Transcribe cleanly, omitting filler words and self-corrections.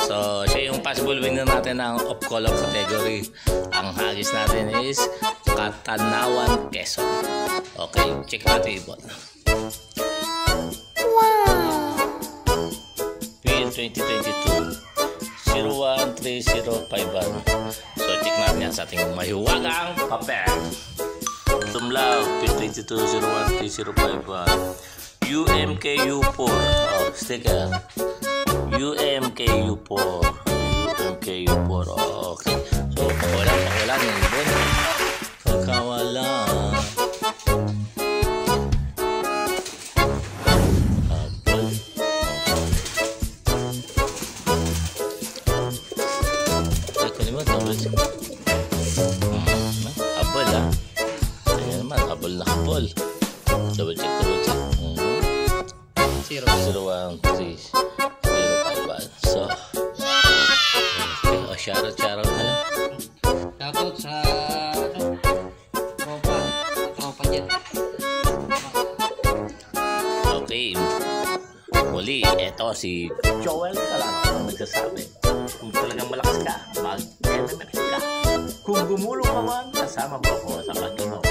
So, siya yung possible winner natin ng off-color category. Ang hagis natin is Katanawan, Quezon. Okay, check natin ibon. Wow! Win 2022 013051. So, check natin yan sa ating mahiwagang papel. Tumlaw, P22 013051. UMKU4. Oh, sticker. UMKU4. UMKU4. Oh, okay. So, pakawalan yung ibon. Pakawalan. Habol. Check ko naman. Habol, ha? Ayan naman. Habol na habol. Double check. 013051. So, okay. O, shoutout na lang. Shoutout sa tropa dyan. Okay. Muli, eto si Joel Calano ang nagsasabi. Kung talagang malakas ka, mag-MMF ka. Kung gumulong ka man, kasama mo ako sa pag-inom.